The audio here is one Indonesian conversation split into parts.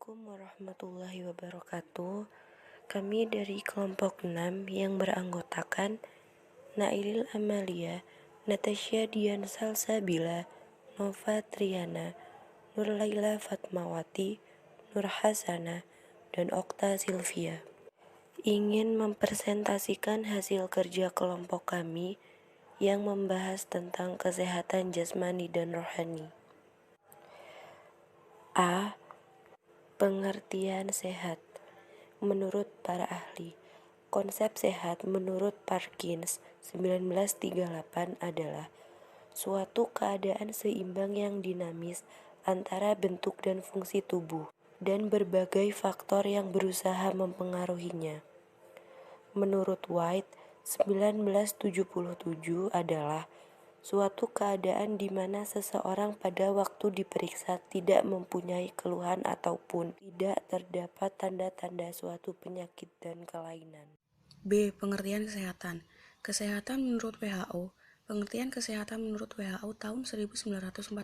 Assalamualaikum warahmatullahi wabarakatuh. Kami dari kelompok 6 yang beranggotakan Nailil Amalia, Natasha Dian Salsabila, Nova Triana, Nurlaila Fatmawati, Nur Hasana, dan Okta Silvia ingin mempresentasikan hasil kerja kelompok kami yang membahas tentang kesehatan jasmani dan rohani. A. Pengertian sehat. Menurut para ahli, konsep sehat menurut Parkins 1938 adalah suatu keadaan seimbang yang dinamis antara bentuk dan fungsi tubuh dan berbagai faktor yang berusaha mempengaruhinya. Menurut White 1977 adalah suatu keadaan di mana seseorang pada waktu diperiksa tidak mempunyai keluhan ataupun tidak terdapat tanda-tanda suatu penyakit dan kelainan. B. Pengertian kesehatan. Kesehatan menurut WHO. Pengertian kesehatan menurut WHO tahun 1948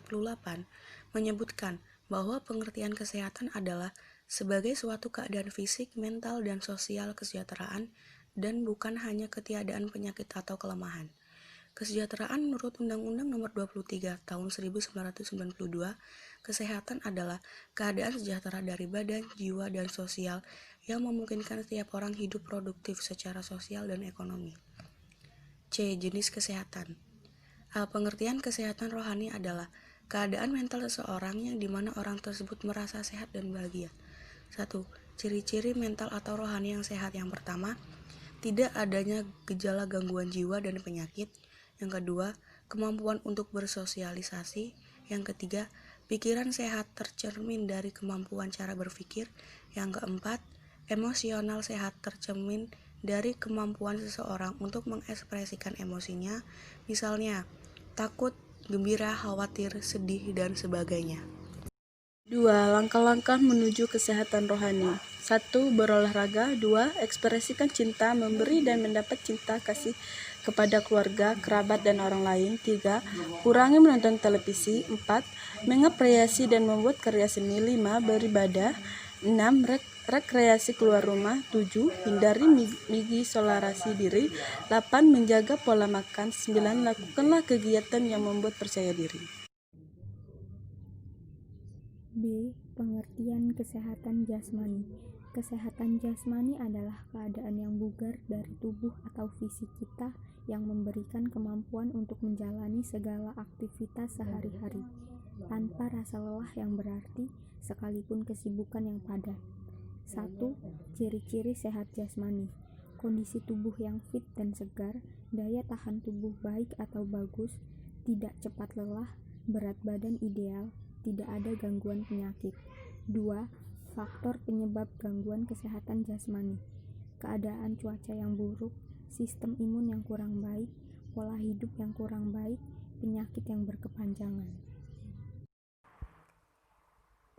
menyebutkan bahwa pengertian kesehatan adalah sebagai suatu keadaan fisik, mental, dan sosial kesejahteraan dan bukan hanya ketiadaan penyakit atau kelemahan. Kesejahteraan menurut Undang-Undang Nomor 23 Tahun 1992, kesehatan adalah keadaan sejahtera dari badan, jiwa, dan sosial yang memungkinkan setiap orang hidup produktif secara sosial dan ekonomi. C. Jenis kesehatan. Pengertian kesehatan rohani adalah keadaan mental seseorang yang dimana orang tersebut merasa sehat dan bahagia. 1. Ciri-ciri mental atau rohani yang sehat. Yang pertama, tidak adanya gejala gangguan jiwa dan penyakit. Yang kedua, kemampuan untuk bersosialisasi. Yang ketiga, pikiran sehat tercermin dari kemampuan cara berpikir. Yang keempat, emosional sehat tercermin dari kemampuan seseorang untuk mengekspresikan emosinya, misalnya takut, gembira, khawatir, sedih, dan sebagainya. 2. Langkah-langkah menuju kesehatan rohani. 1. Berolahraga. 2. Ekspresikan cinta, memberi dan mendapat cinta kasih kepada keluarga, kerabat, dan orang lain. 3. Kurangi menonton televisi. 4. Mengapresiasi dan membuat karya seni. 5. Beribadah. 6. Rekreasi keluar rumah. 7. Hindari mengisolasi diri. 8. Menjaga pola makan. 9. Lakukanlah kegiatan yang membuat percaya diri. B. Pengertian kesehatan jasmani. Kesehatan jasmani adalah keadaan yang bugar dari tubuh atau fisik kita yang memberikan kemampuan untuk menjalani segala aktivitas sehari-hari tanpa rasa lelah yang berarti sekalipun kesibukan yang padat. 1. Ciri-ciri sehat jasmani. Kondisi tubuh yang fit dan segar, daya tahan tubuh baik atau bagus, tidak cepat lelah, berat badan ideal, tidak ada gangguan penyakit. 2. Faktor penyebab gangguan kesehatan jasmani. Keadaan cuaca yang buruk, sistem imun yang kurang baik, pola hidup yang kurang baik, penyakit yang berkepanjangan.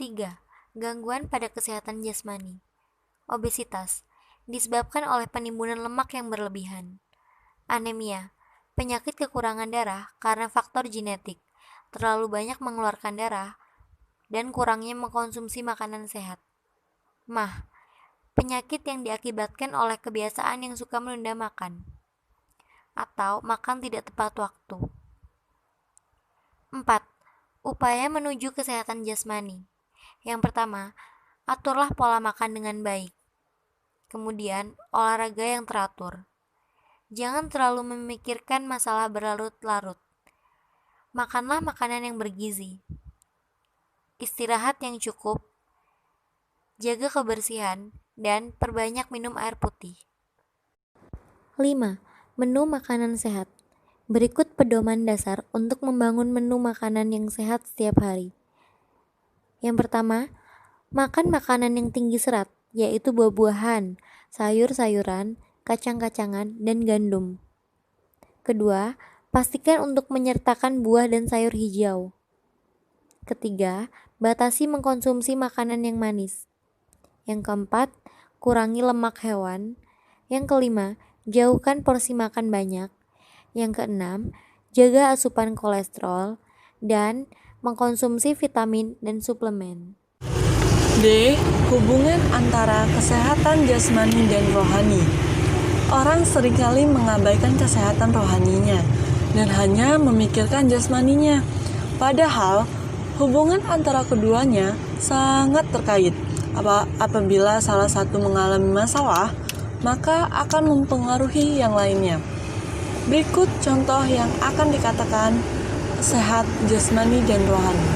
3. Gangguan pada kesehatan jasmani. Obesitas disebabkan oleh penimbunan lemak yang berlebihan. Anemia, penyakit kekurangan darah karena faktor genetik, terlalu banyak mengeluarkan darah, dan kurangnya mengkonsumsi makanan sehat. MAH, penyakit yang diakibatkan oleh kebiasaan yang suka menunda makan atau makan tidak tepat waktu. 4. Upaya menuju kesehatan jasmani. Yang pertama, aturlah pola makan dengan baik. Kemudian, olahraga yang teratur. Jangan terlalu memikirkan masalah berlarut-larut. Makanlah makanan yang bergizi. Istirahat yang cukup, jaga kebersihan, dan perbanyak minum air putih. 5. Menu makanan sehat. Berikut pedoman dasar untuk membangun menu makanan yang sehat setiap hari. Yang pertama, makan makanan yang tinggi serat, yaitu buah-buahan, sayur-sayuran, kacang-kacangan, dan gandum. Kedua, pastikan untuk menyertakan buah dan sayur hijau. Ketiga, batasi mengkonsumsi makanan yang manis. Yang keempat, kurangi lemak hewan. Yang kelima, jauhkan porsi makan banyak. Yang keenam, jaga asupan kolesterol dan mengkonsumsi vitamin dan suplemen. D. Hubungan antara kesehatan jasmani dan rohani. Orang seringkali mengabaikan kesehatan rohaninya dan hanya memikirkan jasmaninya. Padahal, hubungan antara keduanya sangat terkait. Apabila salah satu mengalami masalah, maka akan mempengaruhi yang lainnya. Berikut contoh yang akan dikatakan sehat jasmani dan rohani.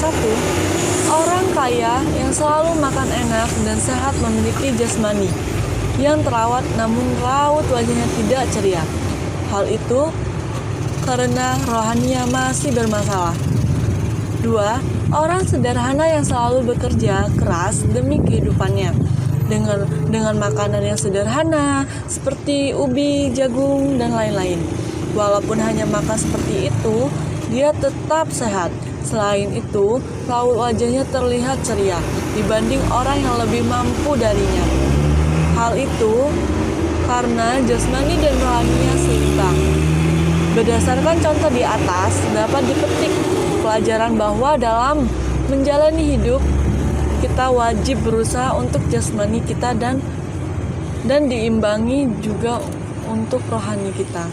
1. Orang kaya yang selalu makan enak dan sehat memiliki jasmani yang terawat namun raut wajahnya tidak ceria. Hal itu karena rohaninya masih bermasalah. 2. Orang sederhana yang selalu bekerja keras demi kehidupannya dengan makanan yang sederhana seperti ubi, jagung, dan lain-lain. Walaupun hanya makan seperti itu, dia tetap sehat. Selain itu, raut wajahnya terlihat ceria dibanding orang yang lebih mampu darinya. Hal itu karena jasmani dan rohaninya seimbang. Berdasarkan contoh di atas, dapat dipetik pelajaran bahwa dalam menjalani hidup, kita wajib berusaha untuk jasmani kita dan diimbangi juga untuk rohani kita.